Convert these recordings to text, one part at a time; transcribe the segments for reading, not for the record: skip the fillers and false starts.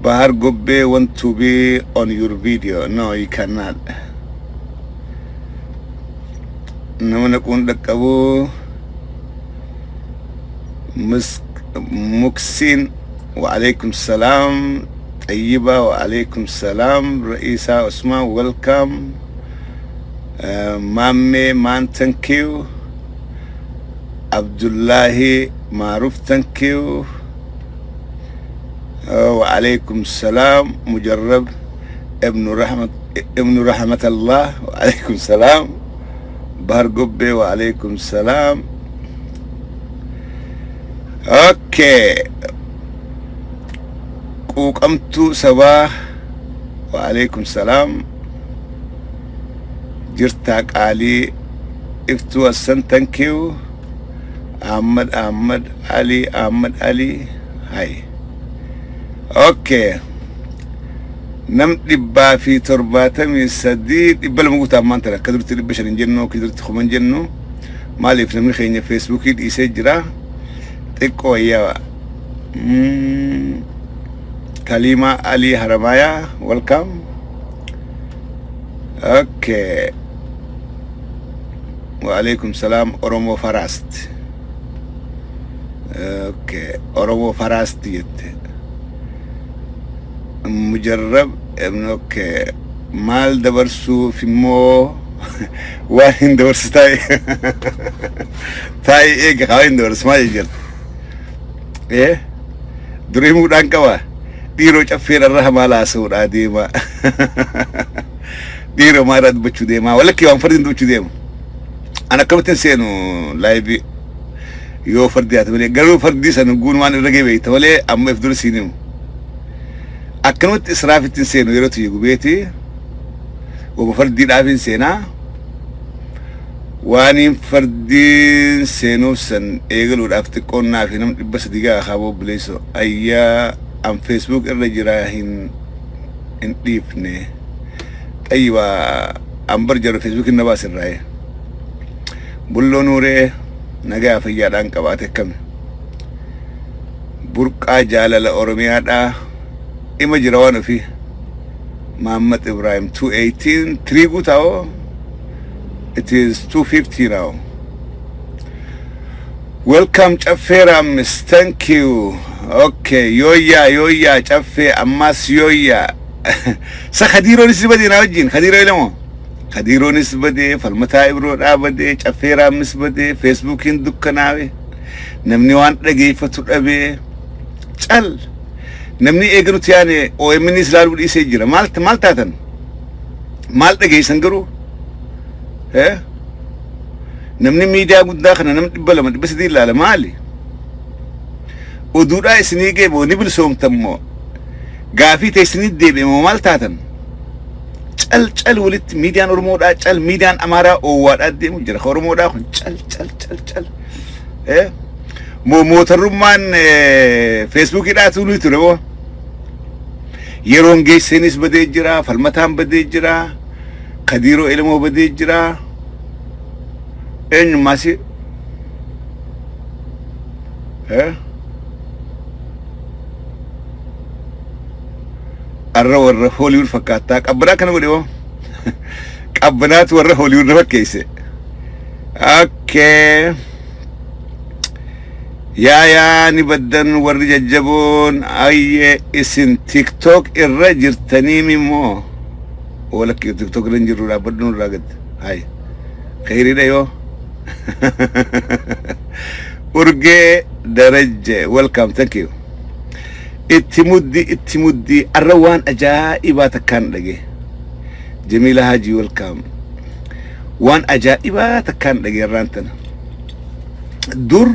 Bahar Gobbe want to be on your video. No, you cannot. Namana kunda kabu Muksin wa alaikum salam. Tayyiba wa alaikum salam. Raisa Osman, welcome. Mamme man, thank you. Abdullahi Maruf, thank you. وعليكم السلام مجرب ابن رحمة الله وعليكم السلام بهر قبي وعليكم السلام. اوكي وقمت صباح وعليكم السلام. جرتك علي افتو السن thank you. أحمد علي هاي. اوكي نم دبا في ترباتم سديد يبل مغوت امانت لك كدرت بشر جنو كدرت خمن جنو مالي في من خيني فيسبوك دي سجرا تكو يا كلمة علي هرمايا ويلكم. اوكي وعليكم السلام أورومو فراست. اوكي أورومو فراست يت مجرب ابنك مال دبرسو في مو وين دبرس تاي ايه كاين دبرس ما يجر ايه دريمو دانكوا ديرو چفير الرحمه لا سودا ديما ديرو ما رد بچو ديما ولا كي وان فردين دوچو ديما انا كمتن سينو لايبي يو فرديات ولي غرو فردي سن غون وان رغي بيت ولي ام افدر سينو أكنت إسرافت سينو يروتي يقبيتي وبفردي دافين سينا واني فردي سينو سن إيغل ورافت كوننا في نم بس ديغا خابو بليسو أيا أم فيسبوك الرجراهن انتيفني أيوة أم برجر فيسبوك النباس الرأي بلو نوري نجا في جادان كباتك كم برقا جالة أوروميا دا إما جروانو فيه محمد إبراهيم 218 3 تاو it is 250 now. Welcome Chafera Miss, thank you. Okay yoya Chafe Amas yoya sa Khadiro nisbadi na wajin Khadiro ilamo Khadiro nisbadi falmata ibro abade Chafera Miss bade Facebook in dukkanawe namni wan dage fatu dabe chal namni eegnu tiyaane oo emni islaalu dhiisay jira maaltaatan maal dhageysan garu namni miidiyaa guddaa kana nam dhibbalama dhibba sadii ilaala maali oduudhaa isinii geebo ni bilsoomtammoo gaafii teessinii deebi'emoo maaltaatan cal walitti miidiyaan oromoodhaa cal miidiyaan amaaraa oowwaadhaa deemu jira ka oromoodhaa kun cal mootarrummaan feesbuukidhaa tuunuu ture boo yeroon geesseenis badee jira falmataan badee jira Khadiro ilmoo badee jira eenyummaasi arra warra Hollywood fakkaataa qabbanaa kana godhe boo qabbanaatu warra Hollywood fakkeesse. Okay يا نبدن ورججبون أي اسم تيك توك الرجل تنيمي مو ولا كي تيك توك رنجر ولا بدون راقد هاي خيري ده يو أرجع درجة welcome thank you. اتمودي الروان أجائبات كان لقي جميلة هاجي welcome وان أجائبات كان لقي رانتنا دور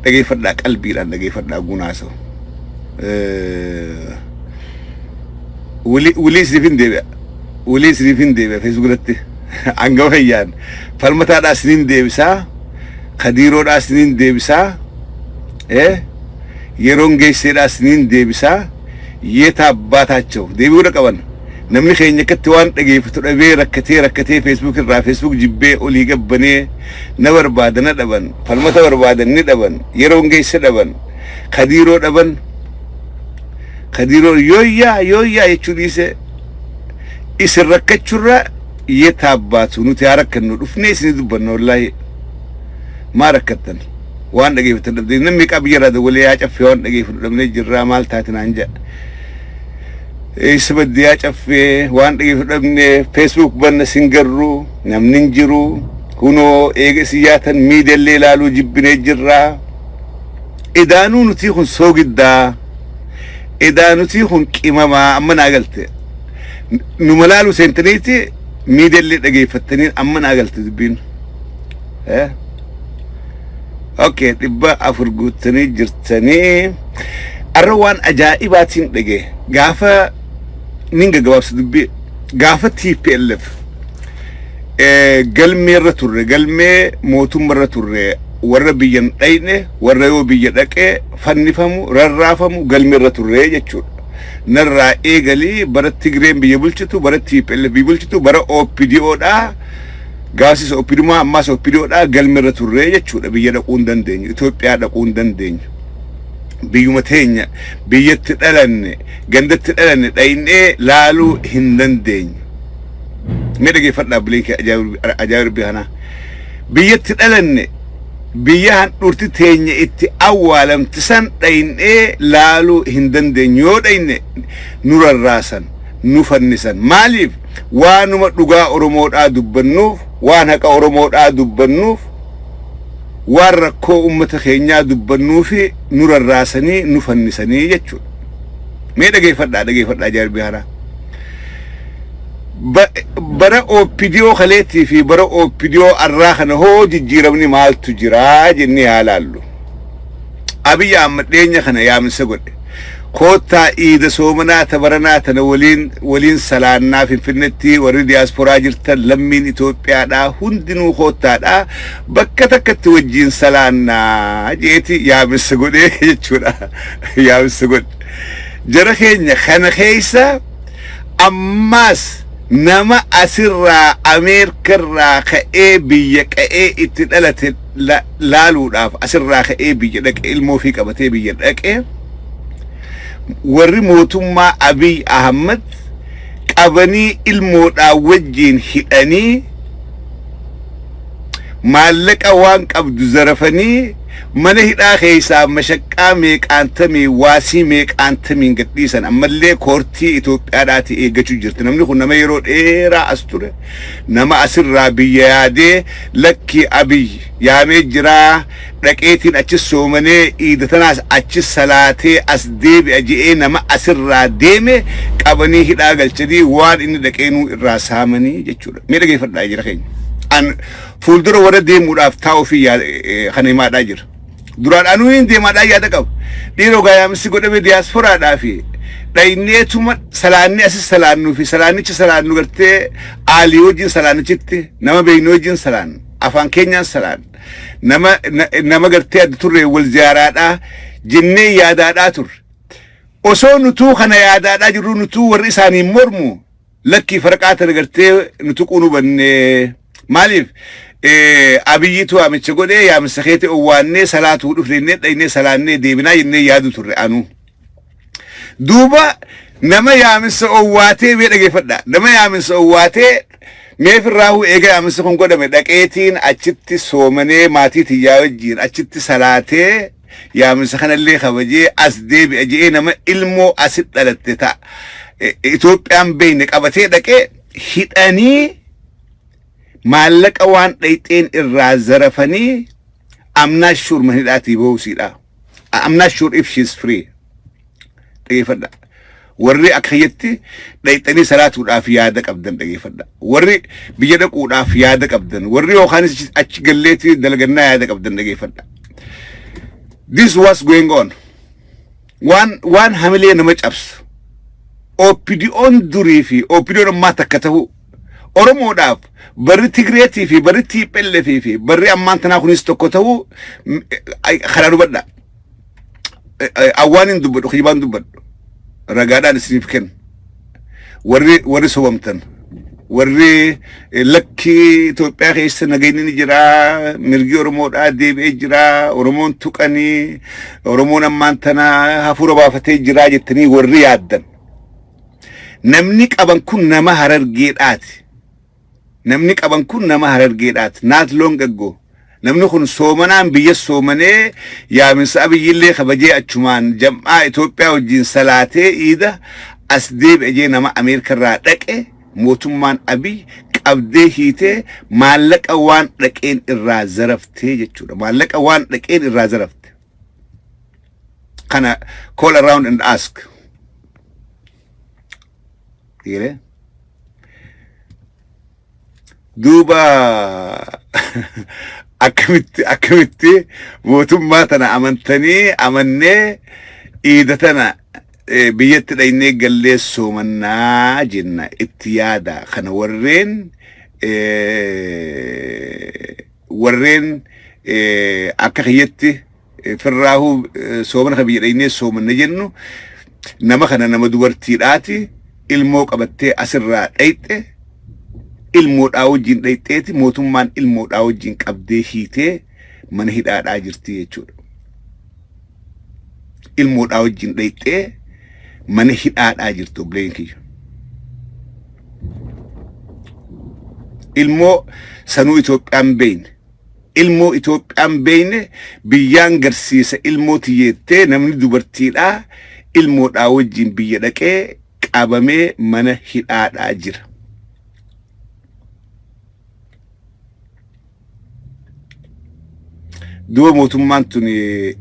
دقي فردا قلبي لان دقي فردا غناسو ولي سريفين ديبا فيسبوك لتي عنقو هيان فالمتا دا سنين ديبسا خديرو دا سنين ديبسا يرون جيسي دا سنين ديبسا يتا باتاچو ديبو دا قبان نمني خيني كتوان دقي فتو دبي ركتي فيسبوك الرا فيسبوك جيبي اولي قبني نور بادنا دبن فالمتا ور بادن دبن يرون جيسي دبن خديرو دبن خديرو يويا يشوديسه إسركتشرة يتاباتو نتيارك إنه رفنيس ندبنا والله ما ركتن وان نجيب تدبدي نمك أبيرة دولي أشوف وان نجيب نمني جرا مال تاتنا عنجا إيش بدي أشوف وان نجيب نمني فيسبوك بنا سينجرو نمنجرو كونو إيج سياتن ميد اللي لالو جبنا جرا إذا نتيخن سوق الدا إذا نتيخن كإماما أمنا قلت نملالو سنتنيتي ميد اللي نجيب فتنين أمنا قلت دبين اوكي تبا افرغوتني جرتني اروان اجائباتين دغه غافا نينغا غواس دبي غافا تي بي ال اف قلمي رتور قلمي موتو مرتور ور بيين داينه ور يو بيي دقه فنفمو ررافمو قلمي رتور يچو نرا ايغلي برت تيغريم بيبلچتو برت تي بي ال بيبلچتو بر او بي دي او دا Gaasis opiduma ammas opidodha galmirra turre jechuudha biyya dhaquun dandeenyu Itoophiyaa dhaquun dandeenyu biyyuma teenya biyyatti dhalanne gandatti dhalanne dhaynee laaluu hin dandeenyu mee dhageeffadhaa bileeke ajaa'ib bihana biyyatti dhalanne biyya handhuurti teenya itti awwaalamtisan dhaynee laaluu hin dandeenyu yoo dhayne nu rarraasan nu fannisan maaliif waanuma dhugaa Oromoodhaa dubbannuuf waan haqa Oromoodhaa dubbannuuf waan rakkoo ummata keenyaa dubbannuufi nu rarraasanii nu fannisanii jechuudha mee dhageeffadhaa jaarbii hara bara OPDO kaleetii fi bara OPDO arraa kana hoo jijjiiramni maaltu jiraa jennee haalaallu Abiy Ahmed dheenya kana yaamisa godhe كوتا إيدا سومنا تبرنا تنولين سلاننا في فنتي ورد دياسبورا جرتا لمين إثيوبيا دا هندنو كوتا دا بكتا كتوجين سلاننا جيتي يا مسجود يا مسجود جرخين خنخيسا أماس نما أسرا أمريكا خئي بيك إيه إتلالت لالو داف أسرا خئي بيك لك الموفيق أبتي بيك لك إيه warri mootummaa Abiy Ahmed qabanii ilmoodhaa wajjin hidhanii maallaqa waan qabdu zarafanii mana hidhaa keessaa mashaqqaa meeqaantamii waasii meeqaantamiin gadhiisan ammallee koortii Itoophiyaadhaati eeggachuu jirti namni kun nama yeroo dheeraa as ture nama asirraa biyya yaadee lakki Abiy yaamee jiraa dhaqeetiin achi soomanee iidatanaas achi salaatee as deebi'a je'ee nama asirraa deeme qabanii hidhaa galchanii waan inni dhaqeenuu irraa saamanii jechuudha mee dhageeffadhaa jira keenya an fuuldura warra deemuudhaaf taa'uu fi kana himaadhaa jira duraadhaanuu hin deemaadhaa yaada qabu dhiiroo gaayamsi godhame diyaasporaadhaa fi dhayneetuma salaanni asis salaannuu fi salaannichi salaannu gartee aalii wajjin salaannichitti nama beeynu wajjin salaannu afaan keenyaan salaannu nama gartee adda turre wal ziyaaraadhaa jennee yaadaadhaa turre osoo nutuu kana yaadaadhaa jirru nutuu warri isaanii mormu lakkii farqaatan gartee nutu qunu bannee maaliif Abiyyitu amicha godhee yaamsa keete owwaannee salaatuu dhufnee dhaynee salaannee deebinaa jennee yaadu turre anu duuba nama yaamsa owwaatee mee dhageeffadhaa nama yaamsa owwaatee meefirraahu eega yaamsa kun godhame dhaqeetiin achitti soomanee maatii tiyyaa wajjiin achitti salaatee yaamsa kanallee kabajee as deebi'a je'ee nama ilmoo asit dhalatte ta'a Itoophiyaan beeyne qabatee dhaqee hidhanii maallaqa waan dhayxeen irraa zarafanii I'm not sure manhidhaatii boosiidha I'm not sure if she's free dhageeffadha warri akkayyatti dhayxanii salaatuudhaaf yaada qabdan dhageeffadha warri biyya dhaquudhaaf yaada qabdan warri yookaanis achi galleetii dalagannaa yaada qabdan dhageeffadha this was going on waan hamilee nama cabsu OPDO'n durii fi OPDO'n ammaa takka ta'u Oromoodhaaf barri Tigreetii fi barri TPLF fi barri ammaan tanaa kunis tokko ta'u karaa dubadha awwaanin dubbadhu kijibaan dubbadhu ragaadhaan isiniif kenna warri sobamtan warri lakki Itoophiyaa keessa nageenyi ni jira, mirgi Oromoodhaa deebi'ee jira, Oromoon tuqanii, Oromoon ammaan tana hafuura baafatee jira jettanii warri yaaddan. Namni qaban kun nama Harargeedhaati. Namni qaban kun nama Harargeedhaati. Not long ago. Namni kun soomanaan biyya soomanee yaaminsa Abiyyillee kabajee achumaan jam'aa Itoophiyaa wajjin salaatee iida as deebi'ee nama Ameerikarraa dhaqe. mootummaan Abiy qabdee hiitee maallaqa waan dhaqeen irraa zaraftee jechuudha. Maallaqa waan dhaqeen irraa zarafte. Kana call around and ask. Yere? Duuba akkamitti mootummaa tana amantanii amannee iida tana biyyatti dhaynee gallee soomannaa jenna itti yaada kana warreen akka kiyyatti firraahu soomana biyya dhaynee soomanna jennu nama kana nama dubartiidhaati ilmoo qabattee asirraa dhayxe ilmoodhaa wajjin dhayxeeti mootummaan ilmoodhaa wajjin qabdee hiitee mana hidhaadhaa jirti jechuudha. Ilmoodhaa wajjin dhayxee mana hidhaadhaa jirtu obboleen kiyya. Ilmoo sanuu Itoophiyaan beeyne. Ilmoo Itoophiyaan beeyne biyyaan garsiisa ilmoo tiyyeettee namni dubartiidhaa ilmoodhaa wajjin biyya dhaqee qabamee mana hidhaadhaa jira. Duba mootummaan tun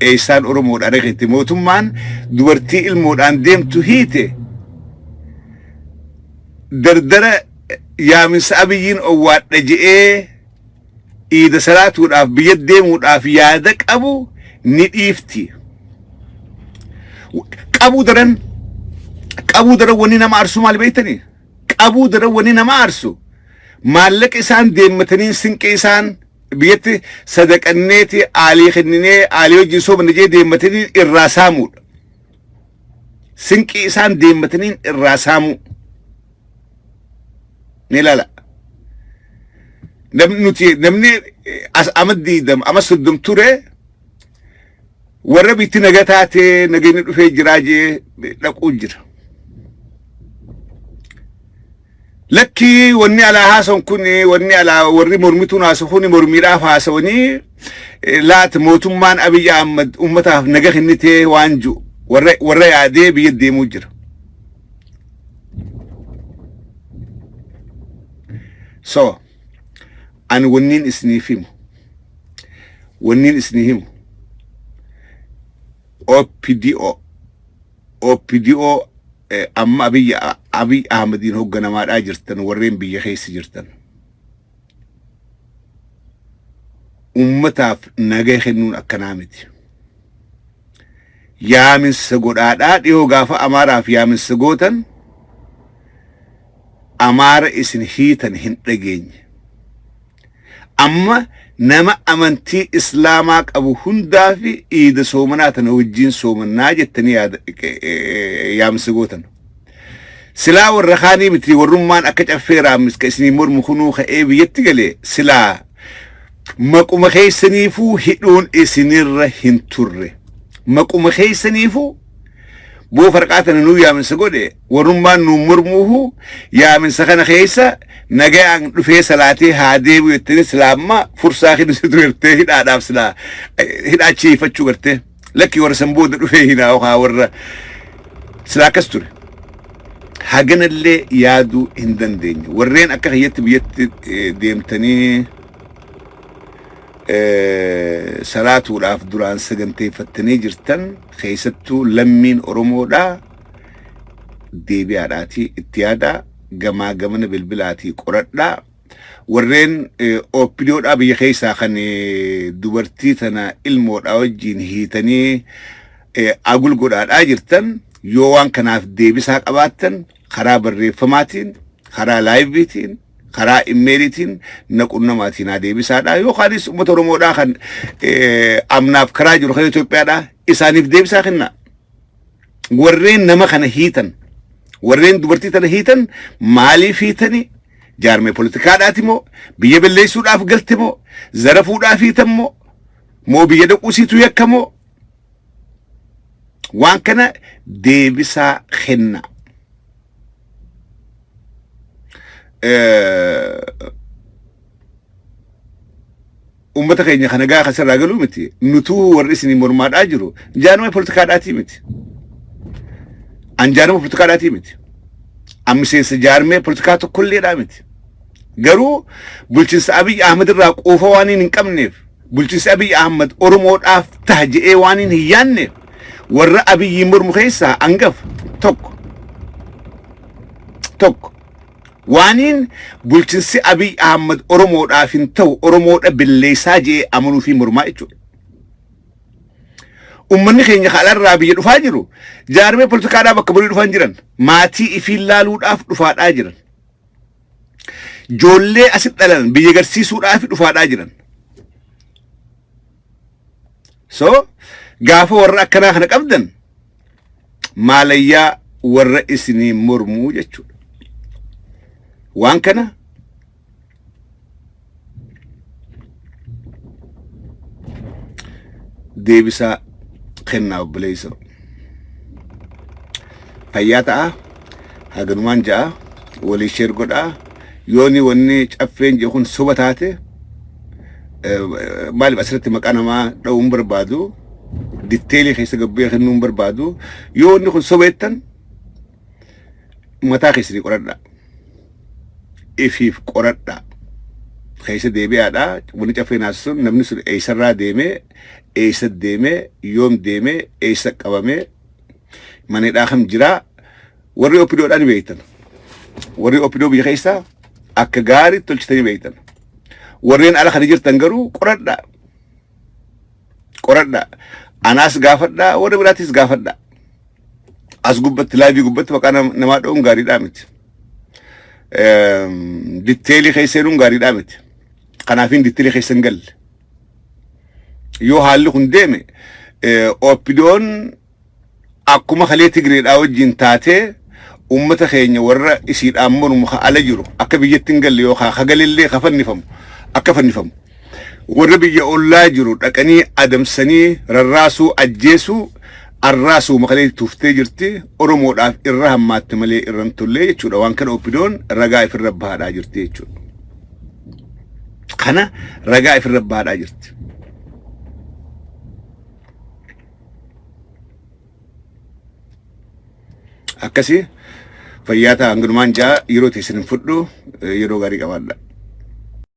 eessaan Oromoodhaa dhaqetti mootummaan dubartii ilmoodhaan deemtu hiite dardara yaaminsa Abiyyiin owwaadha je'ee iida salaatuudhaaf biyya deemuudhaaf yaada qabu ni dhiifti. Qabuu daran wanni nama arsu maal beektanii? Qabuu daran wanni nama arsu maallaqa isaan deemmatanii sinqee isaan biyyatti sadaqanneeti aalii kenninee aalii wajjin soomana jee deemmatanii irraa saamuudha. Sinqii isaan deemmatanii irraa saamuu. Ni ilaala. Namni diidam ama soddom ture warra bitti naga taatee nageenyi dhufee jiraa jee dhaquu jira. Lakki wanni alaa haasawan kun wanni alaa warri mormituun haasawuni mormiidhaaf haasawanii laata mootummaan Abiy Ahmed ummataaf naga kennitee waan jiru warra yaadee biyya deemuu jira. So ani wanniin isiniif himu OPDO amma Abiy Ahmediin hogganamaadhaa jirtan warreen biyya keessa jirtan ummataaf naga kennuun akkanaa miti. Yaaminsa godhaadhaa dhiyoo gaafa Amaaraaf yaaminsa gootan Amaara isin hiitan hin dhageenye. Amma nama amantii Islaamaa qabu hundaa fi iida soomanaa tana wajjin soomannaa jettanii yaaminsa gootan. Silaa warra kaanii miti warrummaan akka caffeeraa miska isinii mormu kunuu ka'ee biyyatti galee silaa maquma keessaniifuu hidhuun isinirra hin turre. Maquma keessaniifuu boo farqaatana nuu yaaminsa godhe warrummaan nuu mormuuhu yaaminsa kana keessa nagayaan dhufee salaatee haa deebi'u jettanii silaa amma fursaa kennisu turtee hidhaadhaaf silaa hidhaachiifachuu gartee lakki warra san booda dhufee hinaa warra silaa akkas ture. Haganallee yaaduu hin dandeenye. Warreen akka kiyyatti biyyatti deemtanii salaatuudhaaf duraan saganteeffattanii jirtan keessattuu lammiin Oromoodhaa deebi'aadhaatii itti yaadaa gamaa gamana bilbilaatii qoradhaa. Warreen OPDOdhaa biyya keessaa kan dubartii tana ilmoodhaa wajjin hiitanii agul godhaadhaa jirtan yoo waan kanaaf deebisaa qabaattan karaa barreeffamaatiin, karaa laayiviitiin, karaa imeeliitiin naqunnamaatiin haa deebisaadhaa. Yookaanis uummata Oromoodhaa kan amnaaf karaa jiru kan Itoophiyaadhaa isaaniif deebisaa kenna. Warreen nama kana hiitan, warreen dubartii tana hiitan maaliif hiitani? jaarmee politikaadhaati moo biyya balleessuudhaaf galte moo zarafuudhaaf hiitammoo moo biyya dhaquusiitu yakkamoo waan kana deebisaa kenna. ummata keenya kana gaa kasirraa galuu miti nutuu warri isinii mormaadhaa jiru jaarmee politikaadhaatii miti an jaarmee politikaadhaatii miti an miseensa jaarmee politikaa tokkolleedhaa miti garuu bulchiinsa Abiy Ahmed irraa quufa waan hin qabneef bulchiinsa Abiy Ahmed Oromoodhaaf ta'a je'ee waan hin yaanneef warra Abiy mormu keessaa hangafa tokko waanin bulchiinsi Abiy Ahmed Oromoodhaaf hin ta'u Oromoodha billeessaa je'ee amanuu fi mormaa jechuudha. Ummanni keenya haalarraa biyya dhufaa jiru jaarmee politikaadhaa bakka burii dhufan jiran maatii ifiin laaluudhaaf dhufaadhaa jiran. Ijoollee asit dhalan biyya garsiisuudhaaf dhufaadhaa jiran. So gaafa warra akkanaa kana qabdan maalayyaa warra isinii mormuu jechuudha. waan kana deebisaa kennaa obboleessa fayyaa ta'a haganumaan ja'a walii sheer godhaa yooni wanni caffeen jechuun soba taate maaliif asirratti maqaa namaa dha'uun barbaadu ditteelii keessa gabbee kennuun barbaadu yoonni kun sobeettan mataa keessanii qoradhaa. Ifif qoradha keessa deebi'aadha wani caffeenaas sun namni sun eessarraa deemee eessa deemee yoom deemee eessa qabamee maneedhaa kam jiraa warri opidoodhaan beektan warri opidoo biyya keessaa akka gaarii tolchitanii beektan warreen ala kana jirtan garuu qoradha anaas gaafadha warri biraatis gaafadha as gubbatti laayivii gubbatti maqaa namaa dha'uun gaariidhaa miti. Ditteelii keessanuu gaariidhaa miti. Kanaafin ditteelii keessan galle. Yoo haalli kun deeme opidoon akkuma kalee Tigreedhaa wajjin taatee ummata keenya warra isiidhaan mormu ala jiru akka biyyatti hin galle yookaan hagalillee kafannifamu akka fannifamu. Warra biyya ollaa jiru dhaqanii adamsanii rarraasuu ajjeesuu arraasuu makalee tuftee jirti Oromoodhaaf irra hammaatti malee irran tollee jechuudha waan kana opidoon ragaa ifirra bahaadhaa jirti jechuudha. Kana ragaa ifirra bahaadhaa jirti. Akkasii fayyaa ta'a hanganumaan ja'a yeroo teessin hin fudhu yeroo gaarii qabaadha.